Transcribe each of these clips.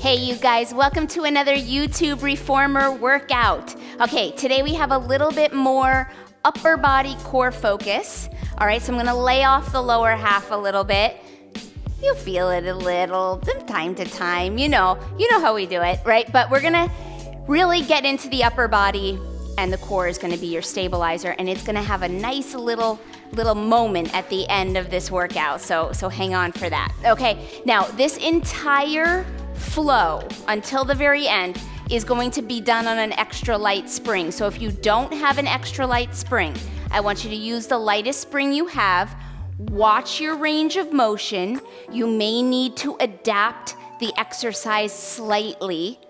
Hey you guys, welcome to another YouTube Reformer workout. Okay, today we have a little bit more upper body core focus. All right, so I'm gonna lay off the lower half a little bit. You feel it a little from time to time, you know how we do it, right? But we're gonna really get into the upper body, and the core is gonna be your stabilizer, and it's gonna have a nice little moment at the end of this workout, so hang on for that. Okay, now this entire flow until the very end is going to be done on an extra light spring. So if you don't have an extra light spring, I want you to use the lightest spring you have. Watch your range of motion. You may need to adapt the exercise slightly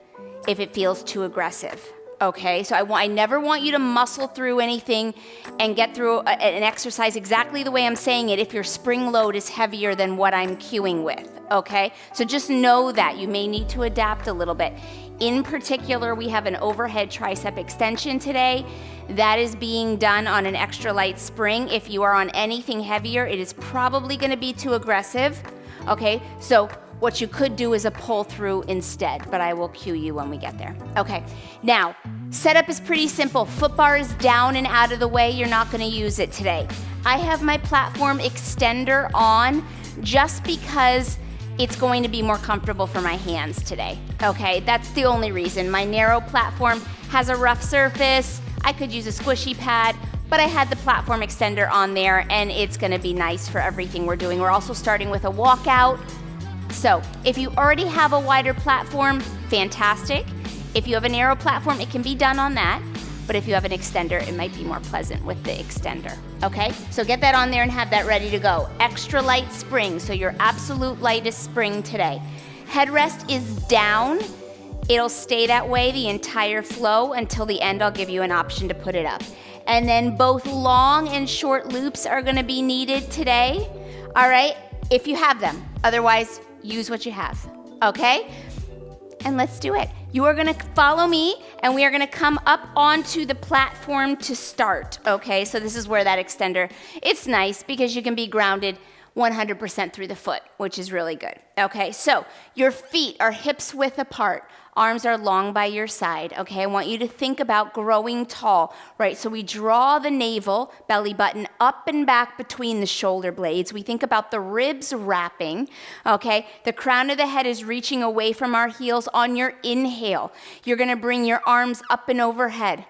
if it feels too aggressive. Okay, so I never want you to muscle through anything and get through an exercise exactly the way I'm saying it if your spring load is heavier than what I'm cueing with, okay? So just know that you may need to adapt a little bit. In particular, we have an overhead tricep extension today. That is being done on an extra light spring. If you are on anything heavier, it is probably gonna be too aggressive, okay? So what you could do is a pull through instead, but I will cue you when we get there. Okay, now, setup is pretty simple. Foot bar is down and out of the way. You're not gonna use it today. I have my platform extender on just because it's going to be more comfortable for my hands today. Okay, that's the only reason. My narrow platform has a rough surface. I could use a squishy pad, but I had the platform extender on there and it's gonna be nice for everything we're doing. We're also starting with a walkout. So if you already have a wider platform, fantastic. If you have a narrow platform, it can be done on that. But if you have an extender, it might be more pleasant with the extender, okay? So get that on there and have that ready to go. Extra light spring, so your absolute lightest spring today. Headrest is down. It'll stay that way the entire flow until the end. I'll give you an option to put it up. And then both long and short loops are gonna be needed today, all right? If you have them, otherwise, use what you have, okay? And let's do it. You are gonna follow me and we are gonna come up onto the platform to start, okay? So this is where that extender, it's nice because you can be grounded 100% through the foot, which is really good. Okay, so your feet are hips width apart. Arms are long by your side, okay? I want you to think about growing tall, right? So we draw the navel, belly button up and back between the shoulder blades. We think about the ribs wrapping, okay? The crown of the head is reaching away from our heels. On your inhale, you're gonna bring your arms up and overhead.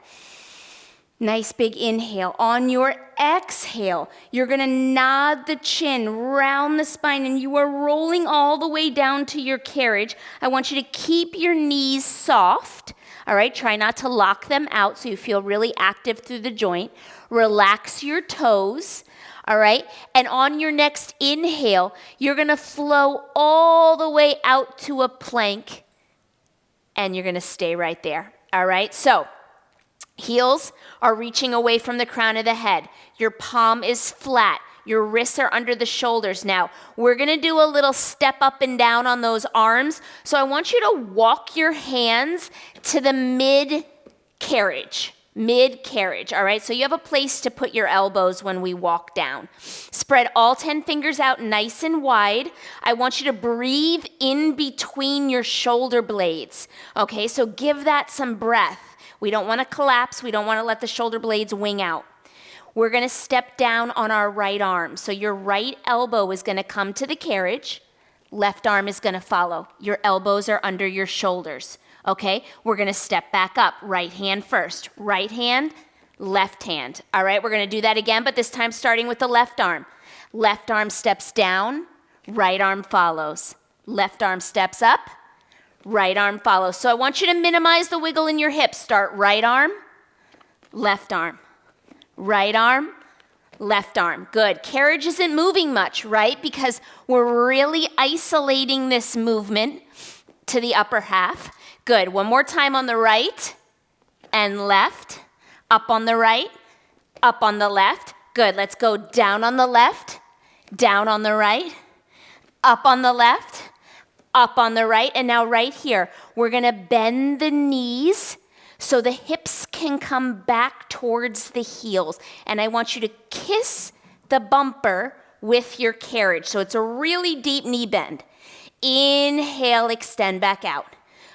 Nice big inhale. On your exhale, you're gonna nod the chin, round the spine, and you are rolling all the way down to your carriage. I want you to keep your knees soft, all right? Try not to lock them out so you feel really active through the joint. Relax your toes, all right? And on your next inhale, you're gonna flow all the way out to a plank, and you're gonna stay right there, all right? So, heels are reaching away from the crown of the head. Your palm is flat. Your wrists are under the shoulders. Now, we're gonna do a little step up and down on those arms. So I want you to walk your hands to the mid-carriage, all right? So you have a place to put your elbows when we walk down. Spread all 10 fingers out nice and wide. I want you to breathe in between your shoulder blades, okay? So give that some breath. We don't want to collapse. We don't want to let the shoulder blades wing out. We're going to step down on our right arm. So your right elbow is going to come to the carriage. Left arm is going to follow. Your elbows are under your shoulders. Okay? We're going to step back up. Right hand first. Right hand, left hand. All right? We're going to do that again, but this time starting with the left arm. Left arm steps down. Right arm follows. Left arm steps up. Right arm follows. So I want you to minimize the wiggle in your hips. Start right arm, left arm, right arm, left arm. Good. Carriage isn't moving much, right? Because we're really isolating this movement to the upper half. Good. One more time on the right and left. Up on the right, up on the left. Good. Let's go down on the left, down on the right, up on the left, up on the right, and now right here, we're gonna bend the knees so the hips can come back towards the heels. And I want you to kiss the bumper with your carriage. So it's a really deep knee bend. Inhale, extend back out.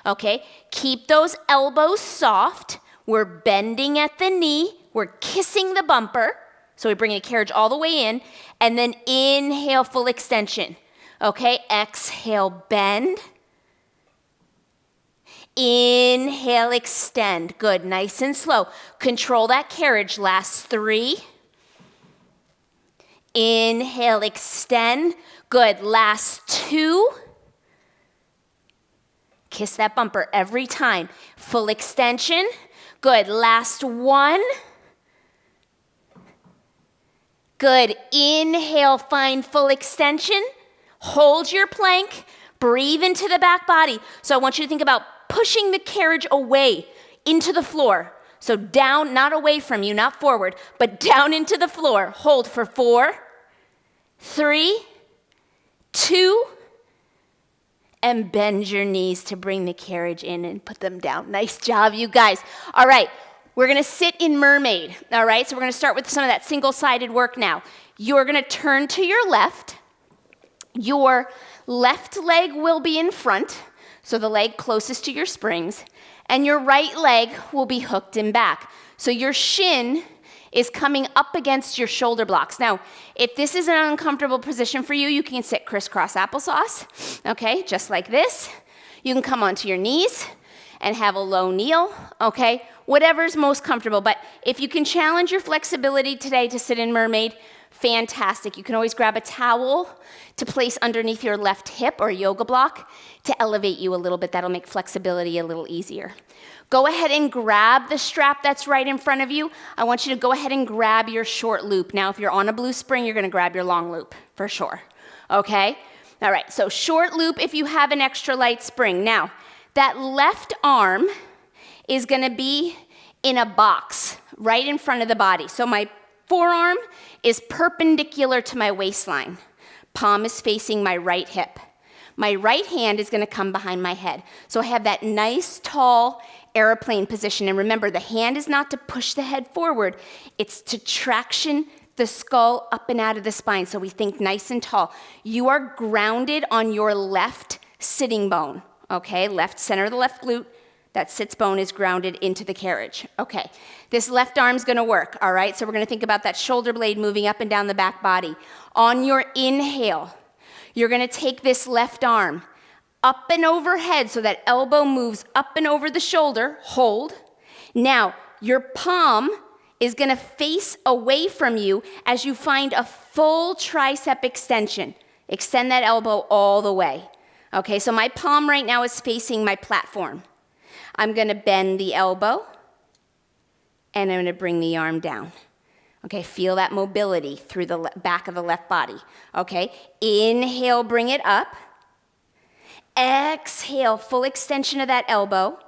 Okay, keep those elbows soft. We're bending at the knee. We're kissing the bumper. So we're bringing the carriage all the way in. And then inhale, full extension. Okay, exhale, bend. Inhale, extend. Good, nice and slow. Control that carriage. Last 3. Inhale, extend. Good, last 2. Kiss that bumper every time. Full extension. Good, last 1. Good, inhale, find full extension. Hold your plank. Breathe into the back body. So I want you to think about pushing the carriage away into the floor. So down, not away from you, not forward, but down into the floor. Hold for 4, 3, 2, and bend your knees to bring the carriage in and put them down. Nice job, you guys. All right, we're gonna sit in mermaid. All right, so we're gonna start with some of that single-sided work now. You're gonna turn to your left. Your left leg will be in front, so the leg closest to your springs, and your right leg will be hooked in back. So your shin is coming up against your shoulder blocks. Now, if this is an uncomfortable position for you, you can sit crisscross applesauce, okay, just like this. You can come onto your knees and have a low kneel, okay, whatever's most comfortable. But if you can challenge your flexibility today to sit in mermaid, fantastic. You can always grab a towel to place underneath your left hip or yoga block to elevate you a little bit. That'll make flexibility a little easier. Go ahead and grab the strap that's right in front of you. I want you to go ahead and grab your short loop. Now, if you're on a blue spring, you're gonna grab your long loop for sure, okay? All right, so short loop if you have an extra light spring. Now, that left arm is gonna be in a box right in front of the body. So my forearm is perpendicular to my waistline. Palm is facing my right hip. My right hand is gonna come behind my head. So I have that nice, tall airplane position. And remember, the hand is not to push the head forward. It's to traction the skull up and out of the spine. So we think nice and tall. You are grounded on your left sitting bone, okay? Left center of the left glute. That sits bone is grounded into the carriage. Okay, this left arm's gonna work, all right? So we're gonna think about that shoulder blade moving up and down the back body. On your inhale, you're gonna take this left arm up and overhead so that elbow moves up and over the shoulder, hold. Now, your palm is gonna face away from you as you find a full tricep extension. Extend that elbow all the way. Okay, so my palm right now is facing my platform. I'm gonna bend the elbow, and I'm gonna bring the arm down. Okay, feel that mobility through the back of the left body. Okay, inhale, bring it up. Exhale, full extension of that elbow.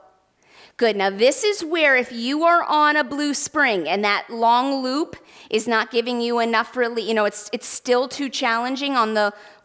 Good, now this is where if you are on a blue spring and that long loop is not giving you enough really, it's still too challenging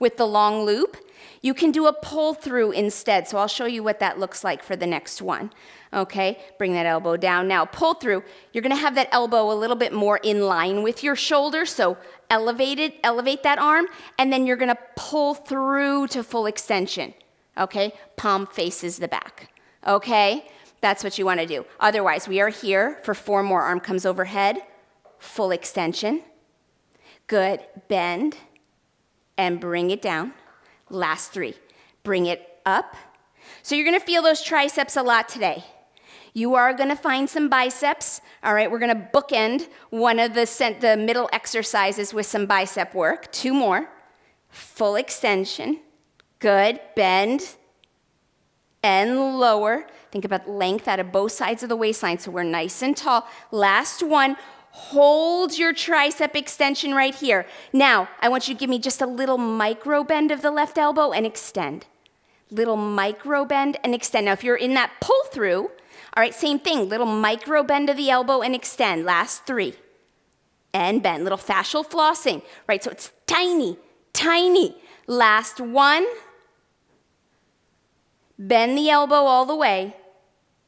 with the long loop, you can do a pull through instead. So I'll show you what that looks like for the next one. Okay, bring that elbow down. Now pull through, you're gonna have that elbow a little bit more in line with your shoulder, so elevate that arm, and then you're gonna pull through to full extension. Okay, palm faces the back. Okay, that's what you wanna do. Otherwise, we are here for 4 more. Arm comes overhead, full extension. Good, bend, and bring it down. Last 3, bring it up. So you're gonna feel those triceps a lot today. You are gonna find some biceps. All right, we're gonna bookend one of the middle exercises with some bicep work. 2 more, full extension. Good, bend and lower. Think about length out of both sides of the waistline so we're nice and tall. Last one, hold your tricep extension right here. Now, I want you to give me just a little micro bend of the left elbow and extend. Little micro bend and extend. Now, if you're in that pull through, all right, same thing. Little micro bend of the elbow and extend. Last 3. And bend. Little fascial flossing, right? So it's tiny, tiny. Last 1. Bend the elbow all the way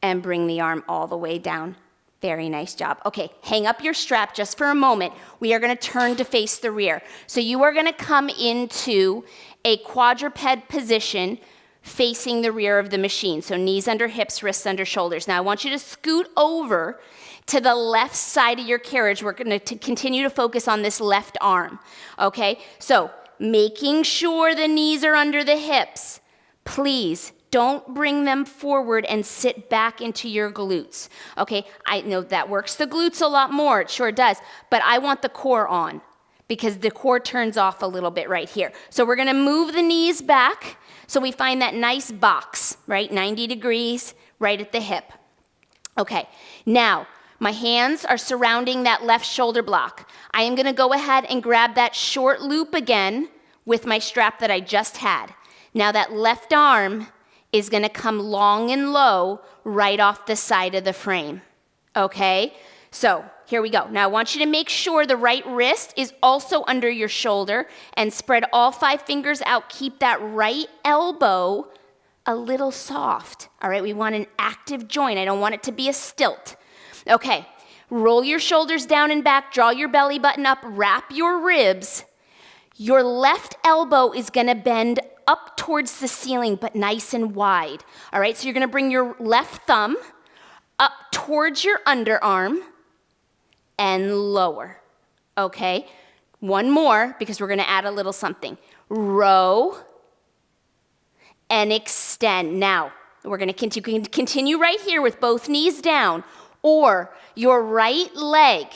and bring the arm all the way down. Very nice job. Okay, hang up your strap just for a moment. We are gonna turn to face the rear. So you are gonna come into a quadruped position facing the rear of the machine. So knees under hips, wrists under shoulders. Now I want you to scoot over to the left side of your carriage. We're gonna continue to focus on this left arm, okay? So making sure the knees are under the hips. Please don't bring them forward and sit back into your glutes, okay? I know that works the glutes a lot more, it sure does, but I want the core on because the core turns off a little bit right here. So we're gonna move the knees back so we find that nice box, right? 90 degrees, right at the hip. Okay, now my hands are surrounding that left shoulder block. I am gonna go ahead and grab that short loop again with my strap that I just had. Now that left arm is gonna come long and low right off the side of the frame, okay? So here we go. Now I want you to make sure the right wrist is also under your shoulder and spread all 5 fingers out. Keep that right elbow a little soft, all right? We want an active joint. I don't want it to be a stilt. Okay, roll your shoulders down and back, draw your belly button up, wrap your ribs. Your left elbow is gonna bend up towards the ceiling, but nice and wide. All right, so you're gonna bring your left thumb up towards your underarm and lower, okay? One more, because we're gonna add a little something. Row and extend. Now, we're gonna continue right here with both knees down, or your right leg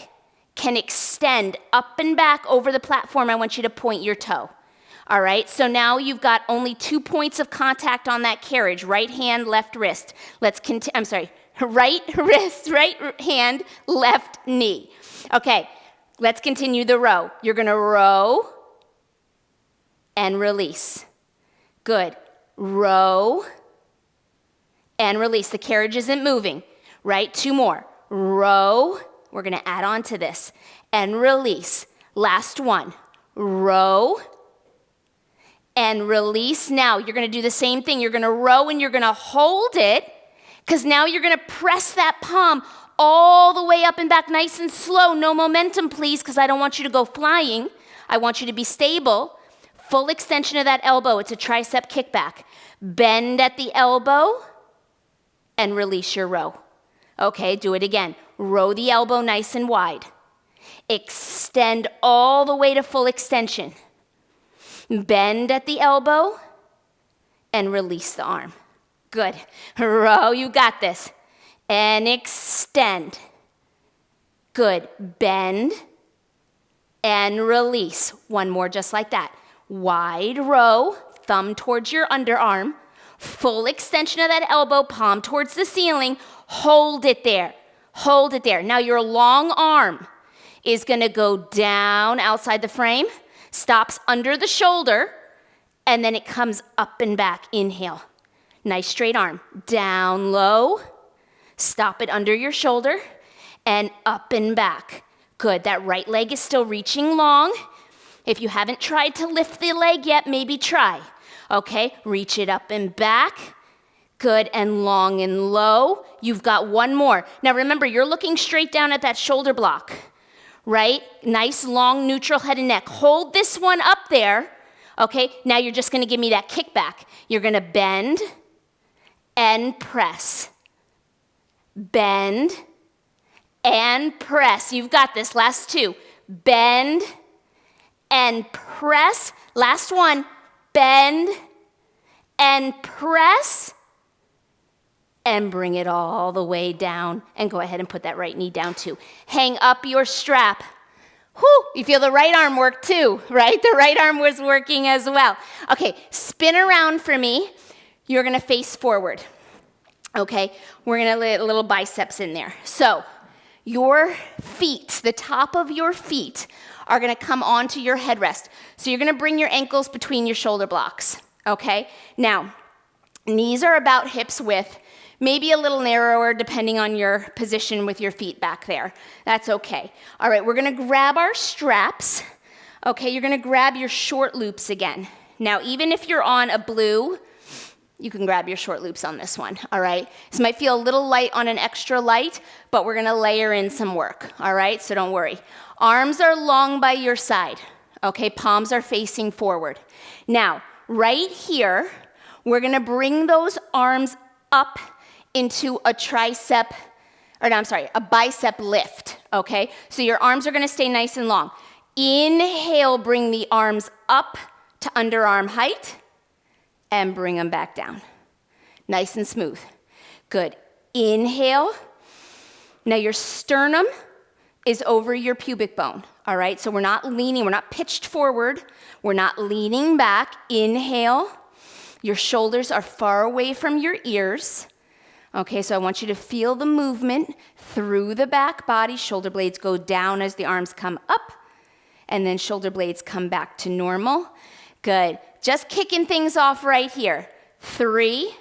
can extend up and back over the platform. I want you to point your toe. All right, so now you've got only 2 points of contact on that carriage, right hand, left wrist. Right wrist, right hand, left knee. Okay, let's continue the row. You're gonna row and release. Good, row and release. The carriage isn't moving, right? 2 more, row, we're gonna add on to this, and release. Last one, row, and release. Now, you're gonna do the same thing. You're gonna row and you're gonna hold it, because now you're gonna press that palm all the way up and back nice and slow. No momentum, please, because I don't want you to go flying. I want you to be stable. Full extension of that elbow. It's a tricep kickback. Bend at the elbow and release your row. Okay, do it again. Row the elbow nice and wide. Extend all the way to full extension. Bend at the elbow and release the arm. Good. Row, you got this. And extend. Good. Bend and release. One more just like that. Wide row, thumb towards your underarm, full extension of that elbow, palm towards the ceiling. Hold it there. Hold it there. Now your long arm is gonna go down outside the frame, stops under the shoulder, and then it comes up and back. Inhale. Nice straight arm. Down low. Stop it under your shoulder and up and back. Good. That right leg is still reaching long. If you haven't tried to lift the leg yet, maybe try. Okay, reach it up and back. Good, and long and low. You've got one more. Now remember, you're looking straight down at that shoulder block, right? Nice, long, neutral head and neck. Hold this one up there. Okay, now you're just gonna give me that kickback. You're gonna bend and press. Bend and press. You've got this. Last 2. Bend and press. Last one. Bend and press. And bring it all the way down. And go ahead and put that right knee down too. Hang up your strap. Whew, you feel the right arm work too, right? The right arm was working as well. Okay, spin around for me. You're gonna face forward. Okay, we're gonna lay a little biceps in there. So your feet, the top of your feet are gonna come onto your headrest. So you're gonna bring your ankles between your shoulder blocks, okay? Now, knees are about hips width, maybe a little narrower depending on your position with your feet back there. That's okay. All right, we're gonna grab our straps. Okay, you're gonna grab your short loops again. Now, even if you're on a blue you can grab your short loops on this one, all right? This might feel a little light on an extra light, but we're gonna layer in some work, all right? So don't worry. Arms are long by your side, okay? Palms are facing forward. Now, right here, we're gonna bring those arms up into a a bicep lift, okay? So your arms are gonna stay nice and long. Inhale, bring the arms up to underarm height, and bring them back down. Nice and smooth. Good. Inhale. Now your sternum is over your pubic bone, all right? So we're not leaning, we're not pitched forward, we're not leaning back. Inhale. Your shoulders are far away from your ears. Okay, so I want you to feel the movement through the back body. Shoulder blades go down as the arms come up, and then shoulder blades come back to normal. Good. Just kicking things off right here. 3,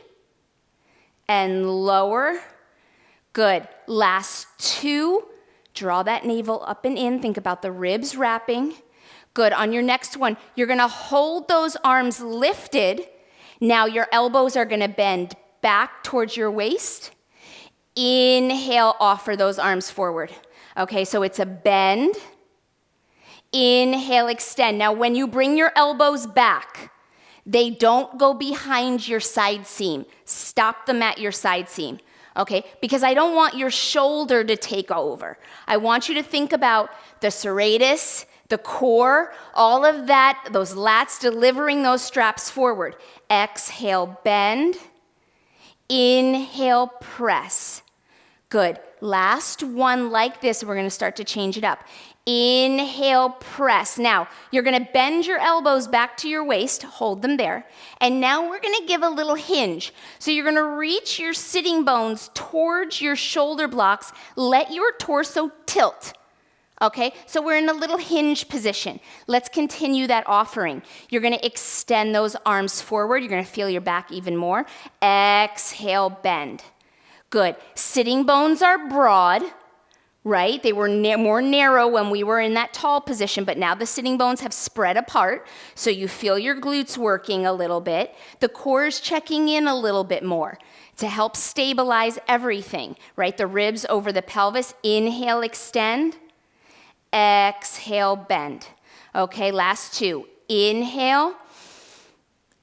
and lower. Good. Last 2. Draw that navel up and in. Think about the ribs wrapping. Good. On your next one, you're going to hold those arms lifted. Now your elbows are going to bend back towards your waist. Inhale, offer those arms forward. Okay, so it's a bend. Inhale, extend. Now when you bring your elbows back, they don't go behind your side seam. Stop them at your side seam, okay? Because I don't want your shoulder to take over. I want you to think about the serratus, the core, all of that, those lats delivering those straps forward. Exhale, bend. Inhale, press. Good. Last one like this, we're gonna start to change it up. Inhale, press. Now, you're gonna bend your elbows back to your waist, hold them there, and now we're gonna give a little hinge. So you're gonna reach your sitting bones towards your shoulder blocks, let your torso tilt. Okay, so we're in a little hinge position. Let's continue that offering. You're gonna extend those arms forward. You're gonna feel your back even more. Exhale, bend. Good. Sitting bones are broad, right? They were more narrow when we were in that tall position, but now the sitting bones have spread apart, so you feel your glutes working a little bit. The core is checking in a little bit more to help stabilize everything, right? The ribs over the pelvis. Inhale, extend. Exhale, bend. Okay, last 2. Inhale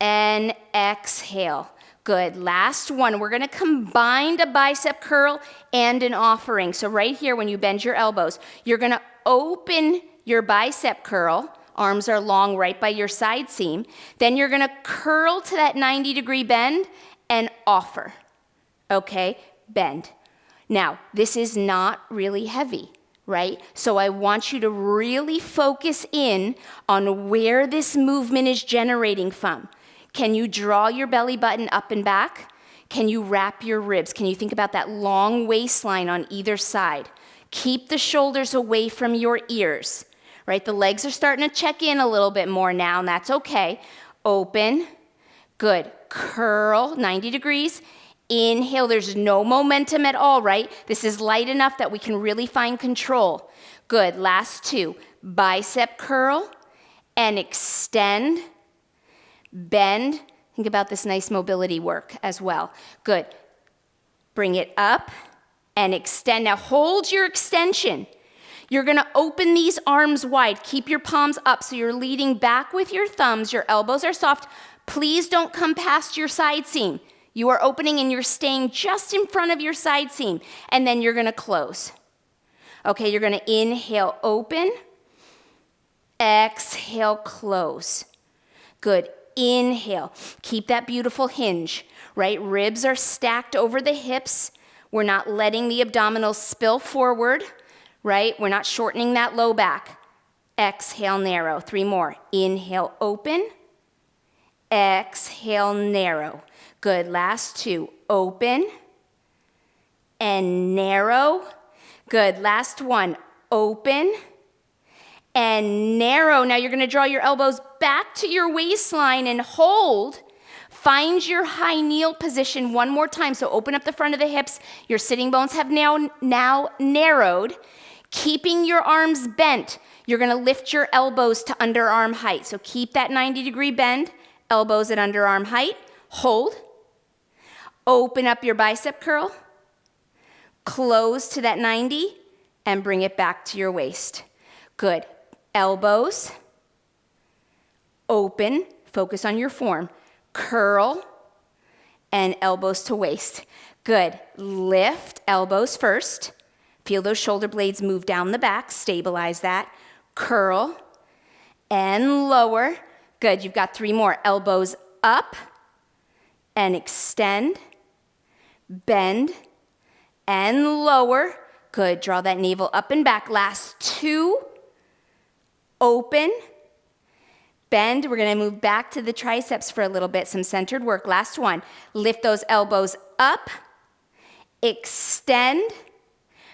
and exhale. Good. Last one. We're going to combine a bicep curl and an offering. So right here, when you bend your elbows, you're going to open your bicep curl. Arms are long right by your side seam. Then you're going to curl to that 90-degree bend and offer. Okay, bend. Now, this is not really heavy, right? So I want you to really focus in on where this movement is generating from. Can you draw your belly button up and back? Can you wrap your ribs? Can you think about that long waistline on either side? Keep the shoulders away from your ears, right? The legs are starting to check in a little bit more now, and that's okay. Open. Good. Curl, 90 degrees. Inhale. There's no momentum at all, right? This is light enough that we can really find control. Good. Last 2. Bicep curl and extend. Bend. Think about this nice mobility work as well. Good. Bring it up and extend. Now hold your extension. You're going to open these arms wide. Keep your palms up so you're leading back with your thumbs. Your elbows are soft. Please don't come past your side seam. You are opening and you're staying just in front of your side seam. And then you're going to close. Okay, you're going to inhale, open. Exhale, close. Good. Inhale. Keep that beautiful hinge, right? Ribs are stacked over the hips. We're not letting the abdominals spill forward, right? We're not shortening that low back. Exhale, narrow. 3 more. Inhale, open. Exhale, narrow. Good. Last 2. Open and narrow. Good. Last 1. Open and narrow. Now you're going to draw your elbows back to your waistline and hold. Find your high kneel position one more time. So open up the front of the hips. Your sitting bones have now narrowed. Keeping your arms bent, you're going to lift your elbows to underarm height. So keep that 90-degree bend, elbows at underarm height. Hold. Open up your bicep curl, close to that 90, and bring it back to your waist. Good. Elbows, open, focus on your form. Curl, and elbows to waist. Good. Lift, elbows first. Feel those shoulder blades move down the back, stabilize that. Curl, and lower. Good, you've got 3 more. Elbows up, and extend, bend, and lower. Good, draw that navel up and back. Last 2, open, bend. We're gonna move back to the triceps for a little bit, some centered work. Last 1, lift those elbows up, extend,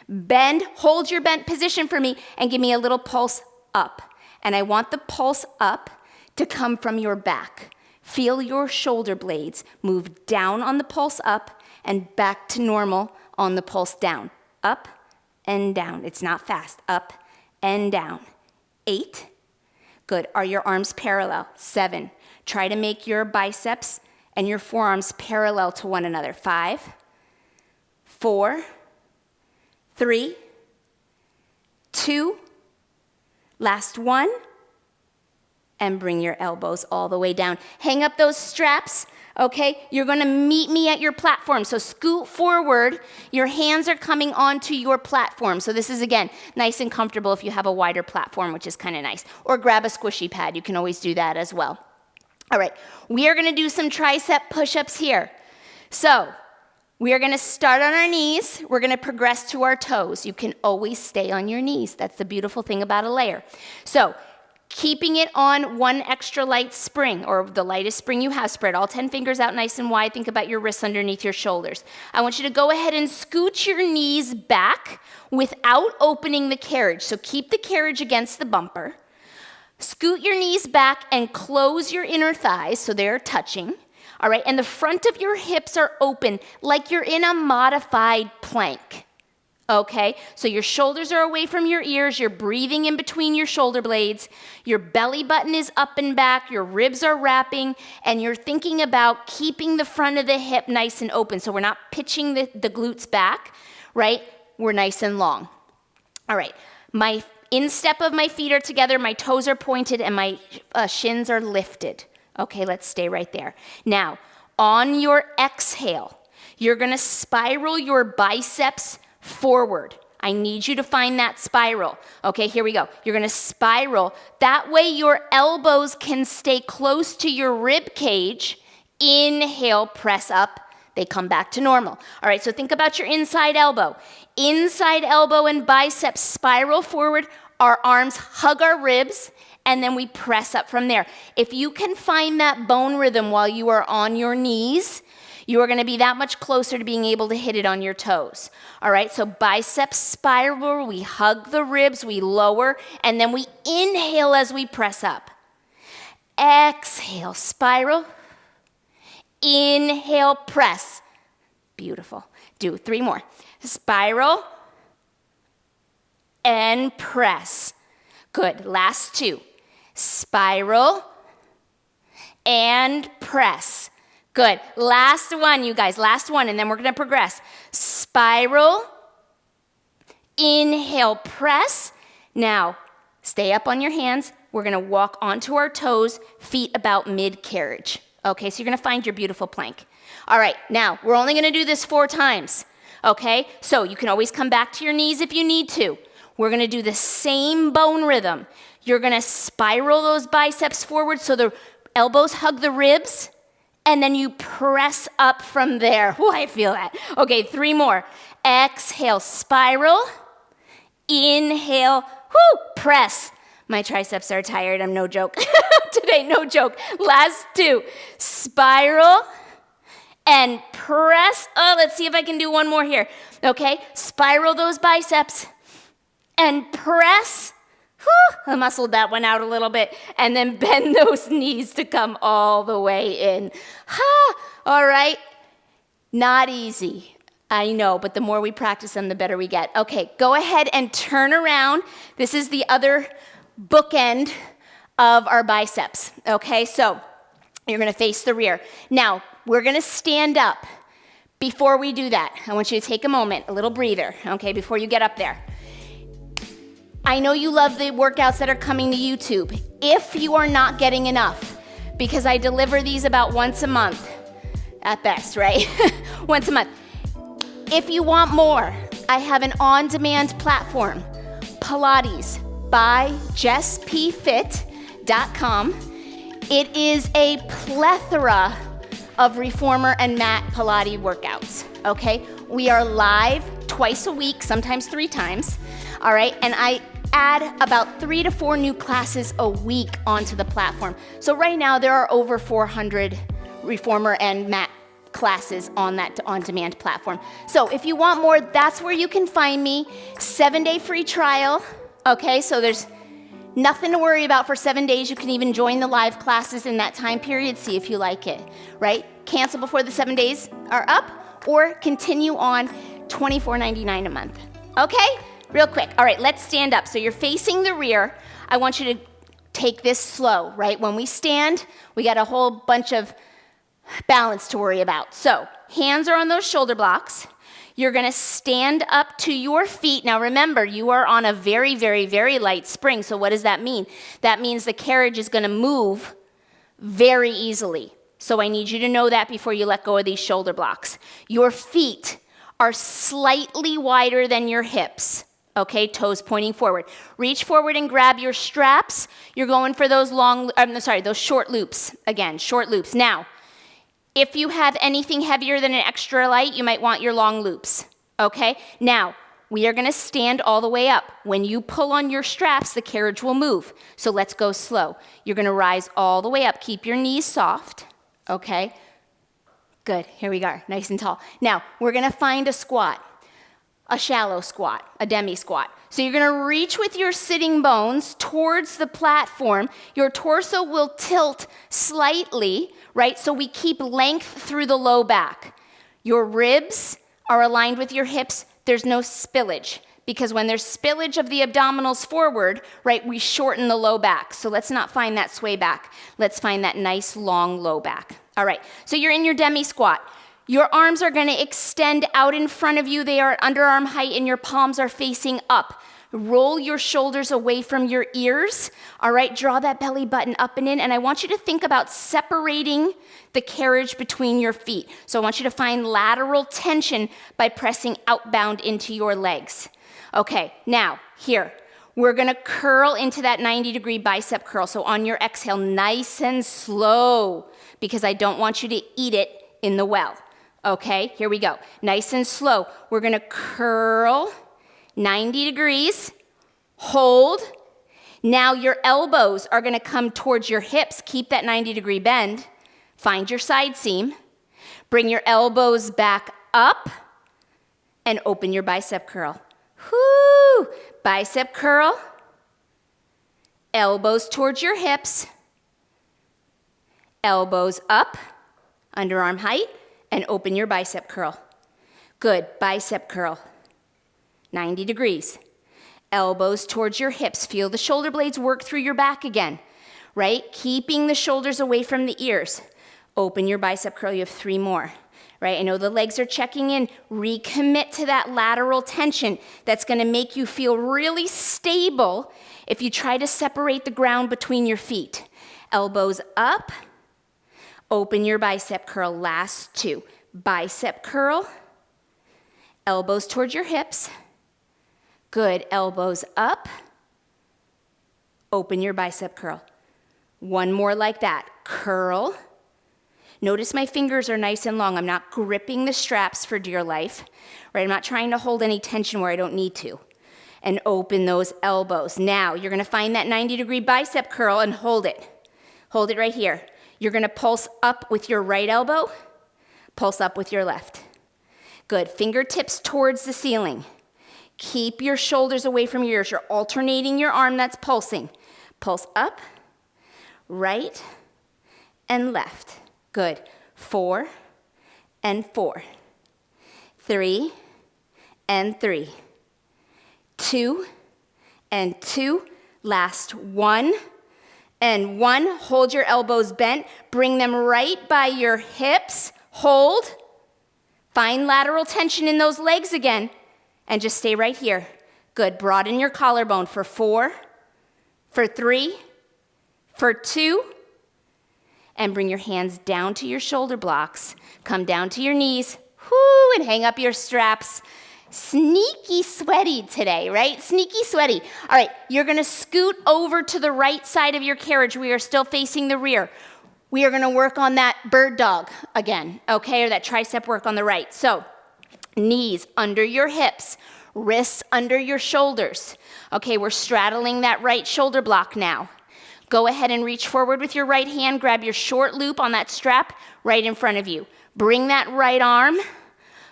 bend, hold your bent position for me, and give me a little pulse up. And I want the pulse up to come from your back. Feel your shoulder blades move down on the pulse up and back to normal on the pulse down. Up and down. It's not fast. Up and down. 8. Good. Are your arms parallel? 7. Try to make your biceps and your forearms parallel to one another. 5, 4, 3, 2, last 1, and bring your elbows all the way down. Hang up those straps, okay? You're gonna meet me at your platform. So scoot forward, your hands are coming onto your platform. So this is, again, nice and comfortable if you have a wider platform, which is kind of nice. Or grab a squishy pad, you can always do that as well. All right, we are gonna do some tricep push-ups here. So we are gonna start on our knees. We're gonna progress to our toes. You can always stay on your knees. That's the beautiful thing about a layer. So keeping it on one extra light spring, or the lightest spring you have, spread all 10 fingers out nice and wide. Think about your wrists underneath your shoulders. I want you to go ahead and scoot your knees back without opening the carriage. So keep the carriage against the bumper. Scoot your knees back and close your inner thighs so they're touching. All right, and the front of your hips are open like you're in a modified plank. Okay, so your shoulders are away from your ears, you're breathing in between your shoulder blades, your belly button is up and back, your ribs are wrapping, and you're thinking about keeping the front of the hip nice and open. So we're not pitching the glutes back, right? We're nice and long. All right, my instep of my feet are together, my toes are pointed, and my shins are lifted. Okay, let's stay right there. Now, on your exhale, you're gonna spiral your biceps forward. I need you to find that spiral. Okay, here we go. You're gonna spiral. That way your elbows can stay close to your rib cage. Inhale, press up. They come back to normal. All right, so think about your inside elbow. Inside elbow and biceps spiral forward. Our arms hug our ribs, and then we press up from there. If you can find that bone rhythm while you are on your knees, you are gonna be that much closer to being able to hit it on your toes. All right, so biceps spiral, we hug the ribs, we lower, and then we inhale as we press up. Exhale, spiral. Inhale, press. Beautiful. Do 3 more. Spiral and press. Good, last 2. Spiral and press. Good. Last one, you guys. Last one, and then we're going to progress. Spiral. Inhale, press. Now, stay up on your hands. We're going to walk onto our toes, feet about mid-carriage. Okay, so you're going to find your beautiful plank. All right, now, we're only going to do this 4 times. Okay, so you can always come back to your knees if you need to. We're going to do the same bone rhythm. You're going to spiral those biceps forward so the elbows hug the ribs. And then you press up from there. Oh, I feel that. Okay, 3 more. Exhale, spiral. Inhale, press. My triceps are tired, I'm no joke. Today, no joke. Last 2. Spiral and press. Oh, let's see if I can do one more here. Okay, spiral those biceps and press. I muscled that one out a little bit, and then bend those knees to come all the way in. All right, not easy, I know, but the more we practice them, the better we get. Okay, go ahead and turn around. This is the other bookend of our biceps, okay? So you're gonna face the rear. Now, we're gonna stand up. Before we do that, I want you to take a moment, a little breather, okay, before you get up there. I know you love the workouts that are coming to YouTube. If you are not getting enough, because I deliver these about once a month, at best, right? Once a month. If you want more, I have an on-demand platform, Pilates by jessPFit.com. It is a plethora of reformer and mat Pilates workouts, okay? We are live twice a week, sometimes 3 times, all right? And I add about 3 to 4 new classes a week onto the platform. So right now there are over 400 reformer and mat classes on that on-demand platform. So if you want more, that's where you can find me. 7-day free trial, okay? So there's nothing to worry about for 7 days. You can even join the live classes in that time period, see if you like it, right? Cancel before the 7 days are up or continue on $24.99 a month, okay? Real quick. All right, let's stand up. So you're facing the rear. I want you to take this slow, right? When we stand, we got a whole bunch of balance to worry about. So hands are on those shoulder blocks. You're gonna stand up to your feet. Now remember, you are on a very, very, very light spring. So what does that mean? That means the carriage is gonna move very easily. So I need you to know that before you let go of these shoulder blocks. Your feet are slightly wider than your hips. Okay, toes pointing forward. Reach forward and grab your straps. You're going for those those short loops. Again, short loops. Now, if you have anything heavier than an extra light, you might want your long loops, okay? Now, we are gonna stand all the way up. When you pull on your straps, the carriage will move. So let's go slow. You're gonna rise all the way up. Keep your knees soft, okay? Good, here we go, nice and tall. Now, we're gonna find a squat, a shallow squat, a demi squat. So you're gonna reach with your sitting bones towards the platform. Your torso will tilt slightly, right? So we keep length through the low back. Your ribs are aligned with your hips. There's no spillage, because when there's spillage of the abdominals forward, right, we shorten the low back. So let's not find that sway back. Let's find that nice long low back. All right, so you're in your demi squat. Your arms are gonna extend out in front of you. They are at underarm height and your palms are facing up. Roll your shoulders away from your ears. All right, draw that belly button up and in. And I want you to think about separating the carriage between your feet. So I want you to find lateral tension by pressing outbound into your legs. Okay, now here, we're gonna curl into that 90-degree bicep curl. So on your exhale, nice and slow, because I don't want you to eat it in the well. Okay, here we go. Nice and slow. We're gonna curl 90 degrees, hold. Now your elbows are gonna come towards your hips. Keep that 90-degree bend. Find your side seam. Bring your elbows back up and open your bicep curl. Whoo! Bicep curl. Elbows towards your hips. Elbows up, underarm height, and open your bicep curl. Good, bicep curl. 90 degrees. Elbows towards your hips. Feel the shoulder blades work through your back again, right? Keeping the shoulders away from the ears. Open your bicep curl. You have 3 more, right? I know the legs are checking in. Recommit to that lateral tension. That's gonna make you feel really stable if you try to separate the ground between your feet. Elbows up. Open your bicep curl. Last 2. Bicep curl. Elbows towards your hips. Good, elbows up. Open your bicep curl. 1 more like that. Curl. Notice my fingers are nice and long. I'm not gripping the straps for dear life, right? I'm not trying to hold any tension where I don't need to. And open those elbows. Now, you're gonna find that 90-degree bicep curl and hold it. Hold it right here. You're gonna pulse up with your right elbow, pulse up with your left. Good, fingertips towards the ceiling. Keep your shoulders away from your ears. You're alternating your arm that's pulsing. Pulse up, right, and left. Good. 4 and 4. 3 and 3. 2 and 2. Last 1 and 1. Hold your elbows bent. Bring them right by your hips. Hold. Find lateral tension in those legs again, and just stay right here. Good, broaden your collarbone for 4, for 3, for 2, and bring your hands down to your shoulder blocks. Come down to your knees, whoo, and hang up your straps. Sneaky sweaty today, right? Sneaky sweaty. All right, you're gonna scoot over to the right side of your carriage. We are still facing the rear. We are gonna work on that bird dog again, okay, or that tricep work on the right. So, knees under your hips, wrists under your shoulders. Okay, we're straddling that right shoulder block now. Go ahead and reach forward with your right hand, grab your short loop on that strap right in front of you. Bring that right arm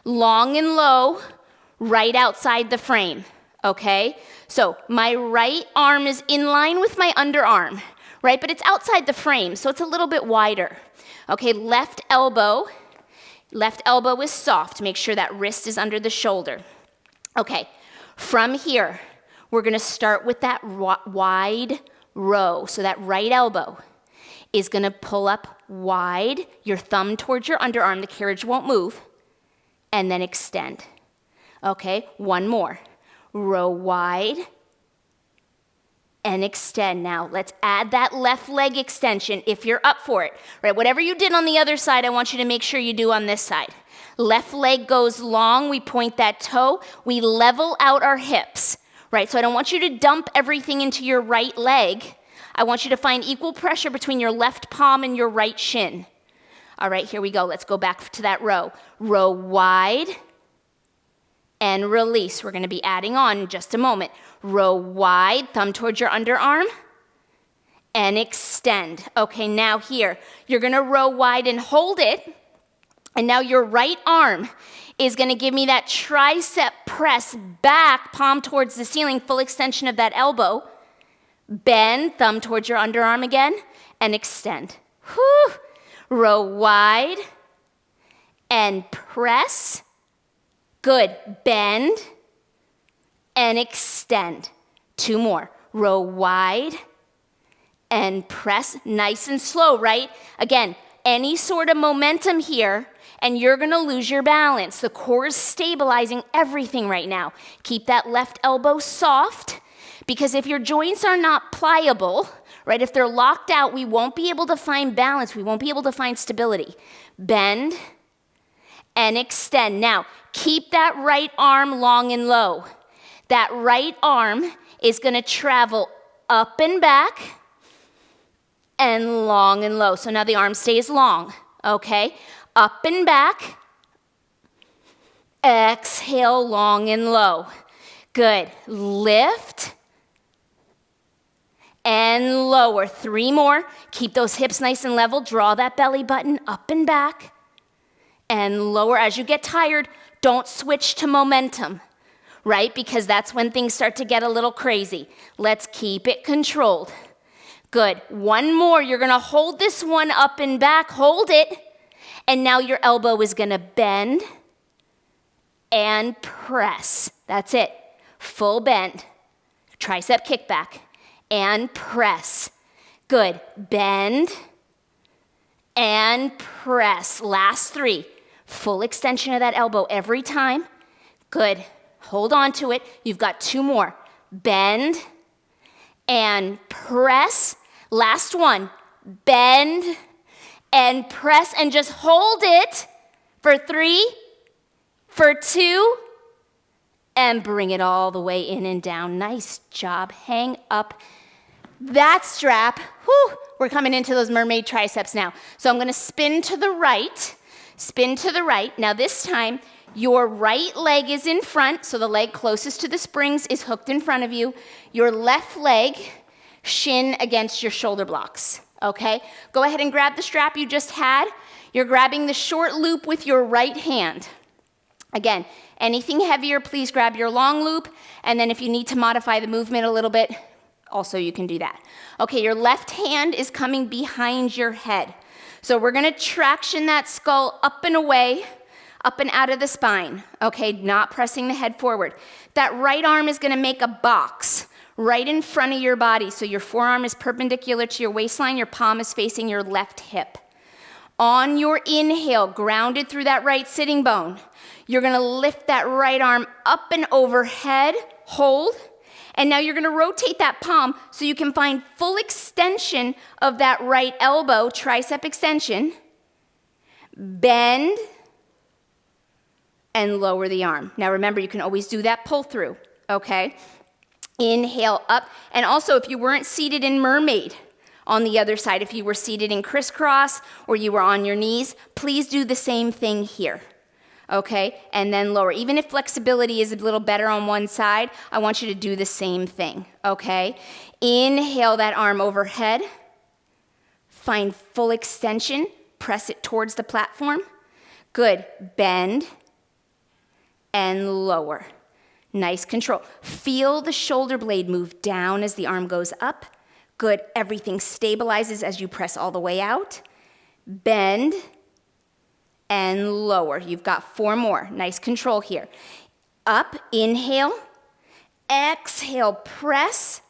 long and low, right outside the frame, okay? So my right arm is in line with my underarm, right? But it's outside the frame, so it's a little bit wider. Okay, left elbow is soft. Make sure that wrist is under the shoulder. Okay, from here, we're gonna start with that wide row. So that right elbow is gonna pull up wide, your thumb towards your underarm, the carriage won't move, and then extend. Okay, one more. Row wide and extend. Now, let's add that left leg extension if you're up for it, right? Whatever you did on the other side, I want you to make sure you do on this side. Left leg goes long, we point that toe, we level out our hips, right? So I don't want you to dump everything into your right leg. I want you to find equal pressure between your left palm and your right shin. All right, here we go. Let's go back to that row. Row wide and release. We're gonna be adding on in just a moment. Row wide, thumb towards your underarm, and extend. Okay, now here, you're gonna row wide and hold it, and now your right arm is gonna give me that tricep press back, palm towards the ceiling, full extension of that elbow. Bend, thumb towards your underarm again, and extend. Whew. Row wide and press. Good, bend and extend. 2 more. Row wide and press, nice and slow, right? Again, any sort of momentum here and you're gonna lose your balance. The core is stabilizing everything right now. Keep that left elbow soft, because if your joints are not pliable, right, if they're locked out, we won't be able to find balance, we won't be able to find stability. Bend and extend. Now, keep that right arm long and low. That right arm is gonna travel up and back and long and low. So now the arm stays long, okay? Up and back, exhale, long and low. Good, lift and lower. 3 more, keep those hips nice and level, draw that belly button up and back and lower. As you get tired, don't switch to momentum, right? Because that's when things start to get a little crazy. Let's keep it controlled. Good, 1 more, you're gonna hold this one up and back, hold it, and now your elbow is gonna bend and press. That's it, full bend, tricep kickback, and press. Good, bend and press. Last 3, full extension of that elbow every time. Good, hold on to it. You've got 2 more. Bend and press. Last 1, bend and press, and just hold it for 3, for 2, and bring it all the way in and down. Nice job. Hang up that strap. Whew, we're coming into those mermaid triceps now. So I'm gonna spin to the right, spin to the right. Now this time, your right leg is in front, so the leg closest to the springs is hooked in front of you. Your left leg, shin against your shoulder blocks, okay? Go ahead and grab the strap you just had. You're grabbing the short loop with your right hand. Again, anything heavier, please grab your long loop, and then if you need to modify the movement a little bit, also you can do that. Okay, your left hand is coming behind your head. So we're gonna traction that skull up and away, up and out of the spine, okay? Not pressing the head forward. That right arm is gonna make a box right in front of your body. So your forearm is perpendicular to your waistline, your palm is facing your left hip. On your inhale, grounded through that right sitting bone, You're gonna lift that right arm up and overhead, hold, and now you're gonna rotate that palm so you can find full extension of that right elbow, tricep extension. Bend and lower the arm. Now remember, you can always do that pull through, okay? Inhale up, and also if you weren't seated in mermaid, on the other side, if you were seated in crisscross or you were on your knees, please do the same thing here. Okay, and then lower. Even if flexibility is a little better on one side, I want you to do the same thing, okay? Inhale that arm overhead. Find full extension. Press it towards the platform. Good. Bend and lower. Nice control. Feel the shoulder blade move down as the arm goes up. Good. Everything stabilizes as you press all the way out. Bend and lower. You've got 4 more. Nice control here. Up, inhale. Exhale, press.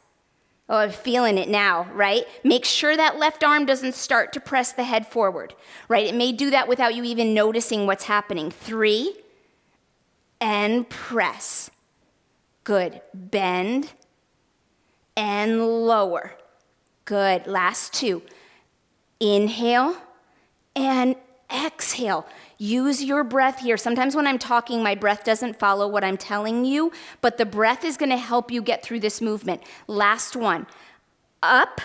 Oh, I'm feeling it now, right? Make sure that left arm doesn't start to press the head forward, right? It may do that without you even noticing what's happening. 3, and press. Good. Bend and lower. Good. Last 2. Inhale and exhale. Use your breath here. Sometimes when I'm talking, my breath doesn't follow what I'm telling you, but the breath is going to help you get through this movement. Last one. Up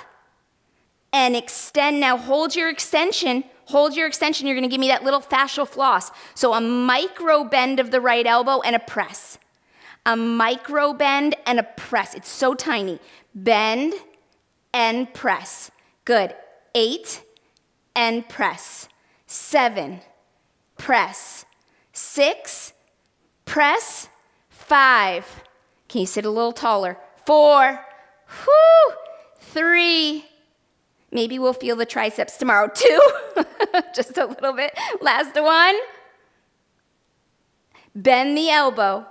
and extend. Now hold your extension. Hold your extension. You're going to give me that little fascial floss. So a micro bend of the right elbow and a press. A micro bend and a press. It's so tiny. Bend and press. Good. 8 and press. 7, press. 6, press. 5. Can you sit a little taller? 4, 3. Maybe we'll feel the triceps tomorrow. 2, just a little bit. Last 1. Bend the elbow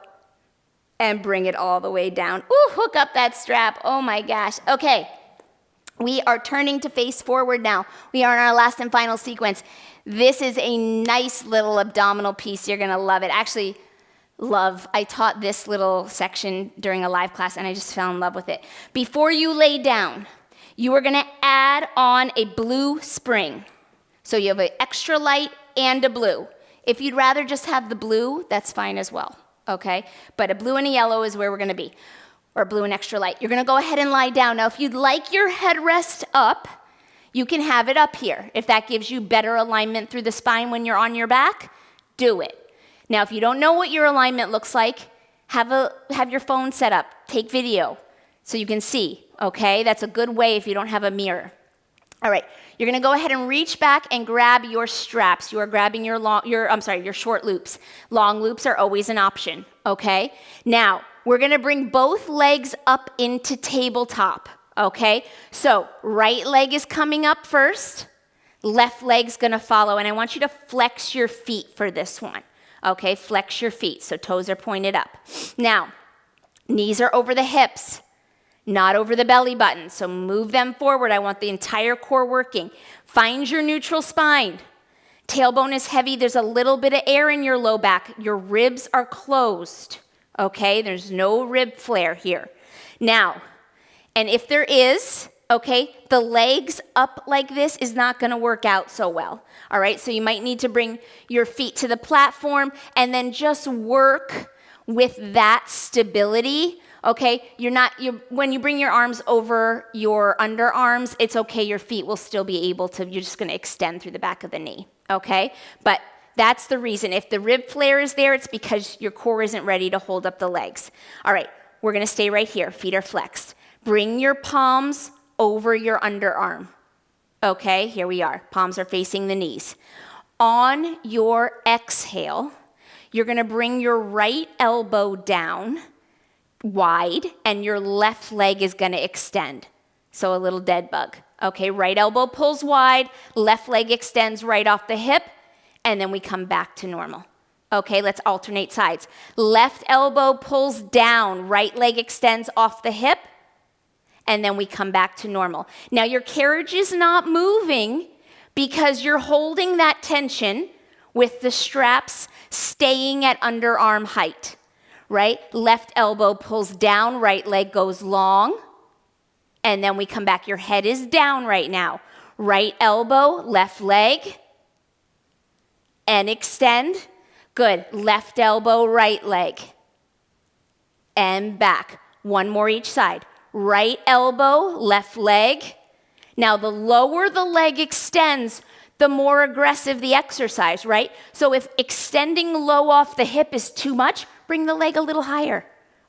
and bring it all the way down. Ooh, hook up that strap. Oh my gosh. Okay. We are turning to face forward now. We are in our last and final sequence. This is a nice little abdominal piece. You're going to love it. Actually, I taught this little section during a live class, and I just fell in love with it. Before you lay down, you are going to add on a blue spring. So you have an extra light and a blue. If you'd rather just have the blue, that's fine as well, okay? But a blue and a yellow is where we're going to be. Or blue and extra light. You're gonna go ahead and lie down. Now, if you'd like your headrest up, you can have it up here. If that gives you better alignment through the spine when you're on your back, do it. Now, if you don't know what your alignment looks like, have your phone set up. Take video so you can see, okay? That's a good way if you don't have a mirror. All right, you're gonna go ahead and reach back and grab your straps. You are grabbing your short loops. Long loops are always an option, okay? Now, we're gonna bring both legs up into tabletop, okay? So, right leg is coming up first, left leg's gonna follow, and I want you to flex your feet for this one, okay? Flex your feet, so toes are pointed up. Now, knees are over the hips, not over the belly button, so move them forward. I want the entire core working. Find your neutral spine. Tailbone is heavy, there's a little bit of air in your low back. Your ribs are closed. Okay, there's no rib flare here. Now, and if there is, okay, the legs up like this is not gonna work out so well. All right, so you might need to bring your feet to the platform and then just work with that stability. Okay, when you bring your arms over your underarms, it's okay, your feet will still be able to, you're just gonna extend through the back of the knee, okay? But that's the reason. If the rib flare is there, it's because your core isn't ready to hold up the legs. All right, we're gonna stay right here. Feet are flexed. Bring your palms over your underarm. Okay, here we are. Palms are facing the knees. On your exhale, you're gonna bring your right elbow down wide, and your left leg is gonna extend. So a little dead bug. Okay, right elbow pulls wide, left leg extends right off the hip, and then we come back to normal. Okay, let's alternate sides. Left elbow pulls down, right leg extends off the hip, and then we come back to normal. Now your carriage is not moving because you're holding that tension with the straps staying at underarm height, right? Left elbow pulls down, right leg goes long, and then we come back. Your head is down right now. Right elbow, left leg, and extend. Good. Left elbow, right leg, and back. One more each side. Right elbow, left leg. Now, the lower the leg extends, the more aggressive the exercise, right? So if extending low off the hip is too much, bring the leg a little higher,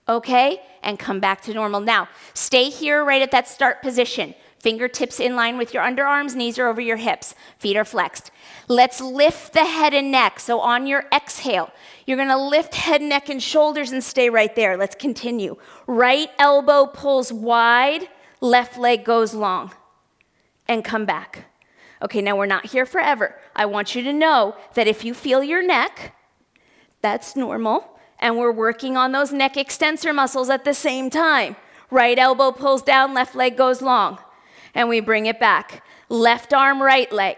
okay? And come back to normal. Now, stay here right at that start position. Fingertips in line with your underarms, knees are over your hips, feet are flexed. Let's lift the head and neck. So on your exhale, you're gonna lift head, neck, and shoulders and stay right there. Let's continue. Right elbow pulls wide, left leg goes long, and come back. Okay, now we're not here forever. I want you to know that if you feel your neck, that's normal, and we're working on those neck extensor muscles at the same time. Right elbow pulls down, left leg goes long. And we bring it back. Left arm, right leg.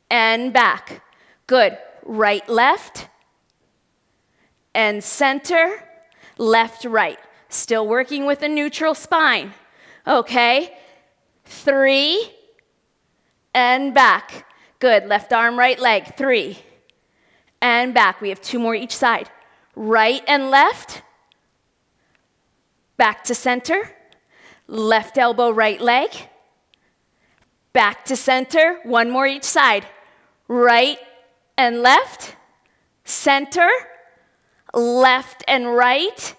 And back. Good. Right, left. And center. Left, right. Still working with a neutral spine. Okay. 3. And back. Good. Left arm, right leg. 3. And back. We have 2 more each side. Right and left. Back to center. Left elbow, right leg. Back to center. 1 more each side. Right and left. Center. Left and right.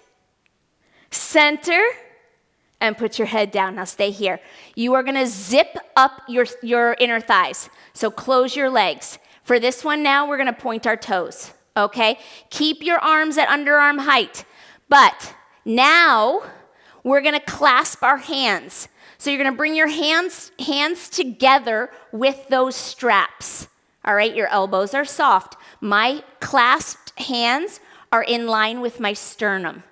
Center. And put your head down. Now stay here. You are going to zip up your inner thighs. So close your legs. For this one now, we're going to point our toes. Okay? Keep your arms at underarm height. But now we're going to clasp our hands. So you're going to bring your hands together with those straps. All right, your elbows are soft. My clasped hands are in line with my sternum.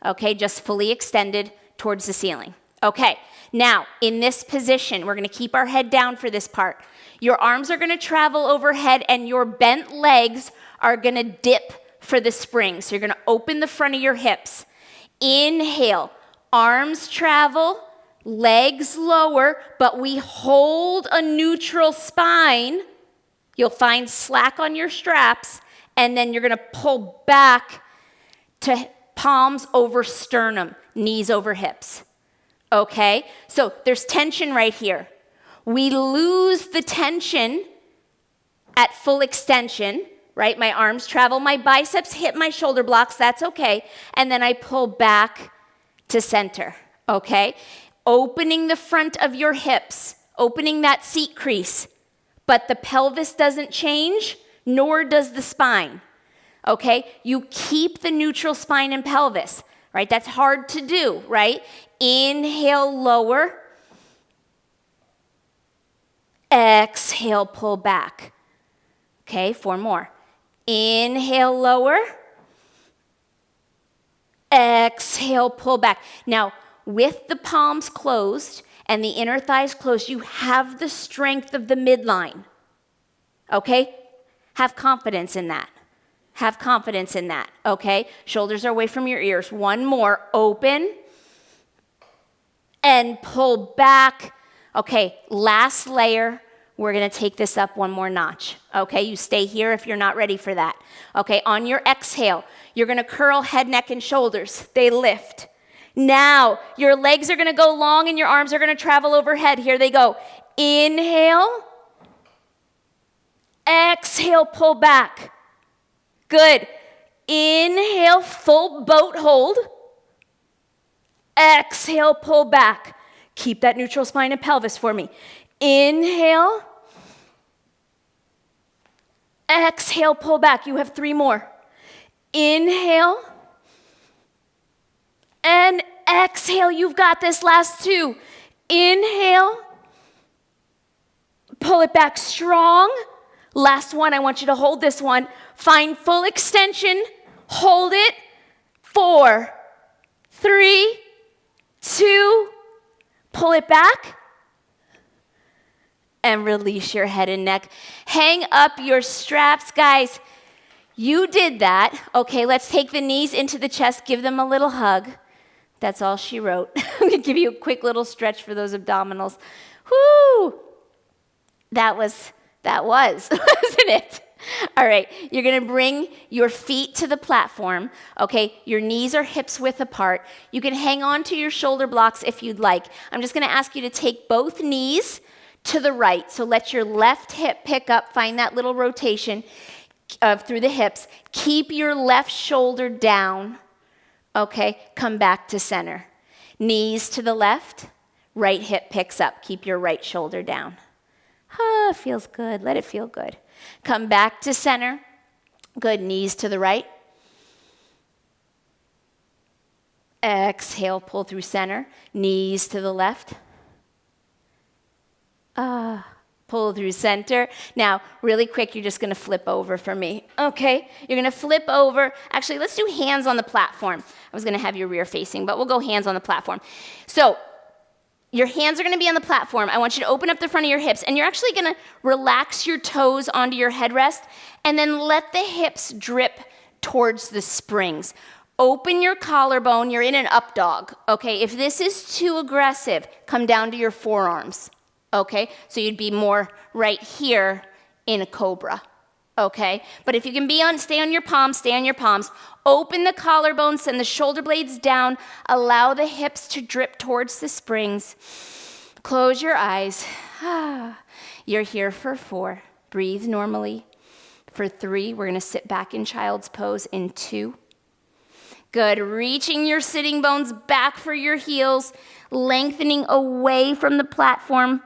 Okay, just fully extended towards the ceiling. Okay, now in this position, we're going to keep our head down for this part. Your arms are going to travel overhead and your bent legs are going to dip for the spring. So you're going to open the front of your hips. Inhale. Arms travel, legs lower, but we hold a neutral spine. You'll find slack on your straps, and then you're going to pull back to palms over sternum, knees over hips. Okay? So there's tension right here. We lose the tension at full extension, right? My arms travel, my biceps hit my shoulder blocks, that's okay. And then I pull back to center, okay? Opening the front of your hips, opening that seat crease, but the pelvis doesn't change, nor does the spine, okay? You keep the neutral spine and pelvis, right? That's hard to do, right? Inhale, lower. Exhale, pull back. Okay, 4 more. Inhale, lower. Exhale, pull back. Now, with the palms closed and the inner thighs closed, you have the strength of the midline. Okay? Have confidence in that. Have confidence in that. Okay? Shoulders are away from your ears. 1 more. Open. And pull back. Okay, last layer. We're going to take this up 1 more notch. Okay, you stay here if you're not ready for that. Okay, on your exhale, you're going to curl head, neck, and shoulders. They lift. Now, your legs are going to go long and your arms are going to travel overhead. Here they go. Inhale. Exhale, pull back. Good. Inhale, full boat hold. Exhale, pull back. Keep that neutral spine and pelvis for me. Inhale. Exhale, pull back. You have 3 more. Inhale. And exhale. You've got this. Last 2. Inhale. Pull it back strong. Last one. I want you to hold this one. Find full extension. Hold it. 4, 3, 2. Pull it back. and release your head and neck. Hang up your straps, guys. You did that. Okay, let's take the knees into the chest. Give them a little hug. That's all she wrote. I'm going to give you a quick little stretch for those abdominals. Whoo! That was, wasn't it? All right, you're going to bring your feet to the platform, okay? Your knees are hips width apart. You can hang on to your shoulder blocks if you'd like. I'm just going to ask you to take both knees to the right. So let your left hip pick up, find that little rotation through the hips. Keep your left shoulder down, okay? Come back to center. Knees to the left, right hip picks up. Keep your right shoulder down. Ah, feels good. Let it feel good. Come back to center. Good. Knees to the right. Exhale, pull through center. Knees to the left. Pull through center. Now, really quick, you're just going to flip over for me. Okay? You're going to flip over. Actually, let's do hands on the platform. I was going to have your rear facing, but we'll go hands on the platform. So, your hands are going to be on the platform. I want you to open up the front of your hips, and you're actually going to relax your toes onto your headrest, and then let the hips drip towards the springs. Open your collarbone. You're in an up dog, okay? If this is too aggressive, come down to your forearms, okay? So you'd be more right here in a cobra, okay? But if you can stay on your palms, stay on your palms. Open the collarbone, send the shoulder blades down. Allow the hips to drip towards the springs. Close your eyes. You're here for 4. Breathe normally. For 3, we're going to sit back in child's pose in 2. Good. Reaching your sitting bones back for your heels. Lengthening away from the platform.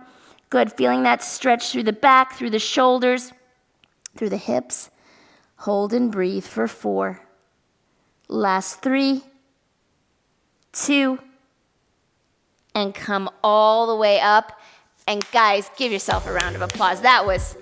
Good. Feeling that stretch through the back, through the shoulders, through the hips. Hold and breathe for 4. Last 3, 2, and come all the way up. And guys, give yourself a round of applause. That was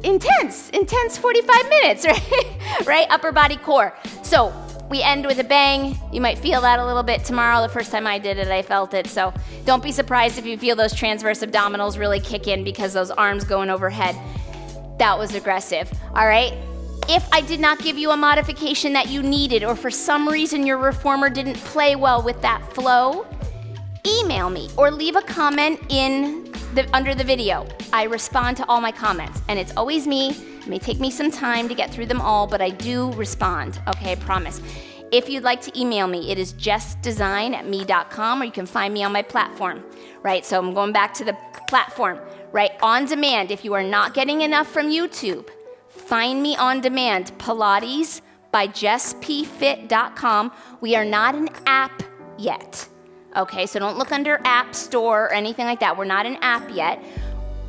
intense 45 minutes, right? Right? Upper body core. So we end with a bang. You might feel that a little bit tomorrow. The first time I did it, I felt it. So don't be surprised if you feel those transverse abdominals really kick in because those arms going overhead. That was aggressive. All right? If I did not give you a modification that you needed, or for some reason your reformer didn't play well with that flow, email me or leave a comment under the video. I respond to all my comments, and it's always me. It may take me some time to get through them all, but I do respond, okay, I promise. If you'd like to email me, it is jessdesign@me.com, or you can find me on my platform, right? So I'm going back to the platform, right? On demand, if you are not getting enough from YouTube, find me on demand, Pilates by jessPFit.com. We are not an app yet, okay? So don't look under App Store or anything like that. We're not an app yet.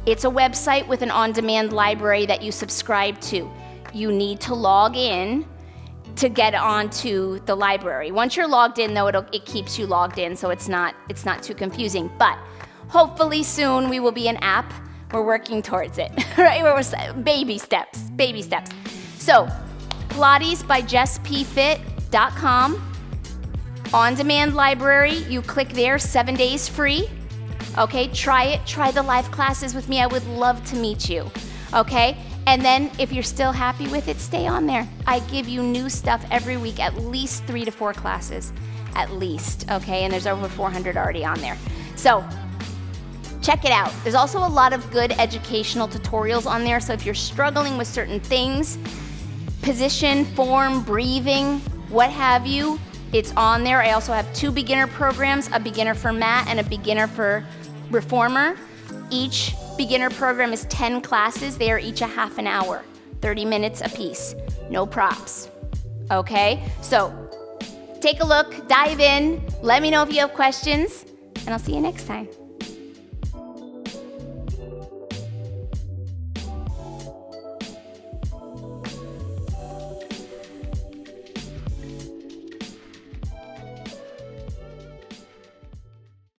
It's a website with an on-demand library that you subscribe to. You need to log in to get onto the library. Once you're logged in, though, it keeps you logged in, so it's not too confusing. But hopefully soon we will be an app. We're working towards it, right? Baby steps. So, Pilates by jessPFit.com. On-demand library, you click there, 7 days free. Okay, try it. Try the live classes with me. I would love to meet you, okay? And then if you're still happy with it, stay on there. I give you new stuff every week, at least 3 to 4 classes, at least, okay? And there's over 400 already on there. So, check it out. There's also a lot of good educational tutorials on there, so if you're struggling with certain things, position, form, breathing, what have you, it's on there. I also have 2 beginner programs, a beginner for mat and a beginner for reformer. Each beginner program is 10 classes. They are each a half an hour, 30 minutes a piece, no props, okay? So take a look, dive in, let me know if you have questions, and I'll see you next time.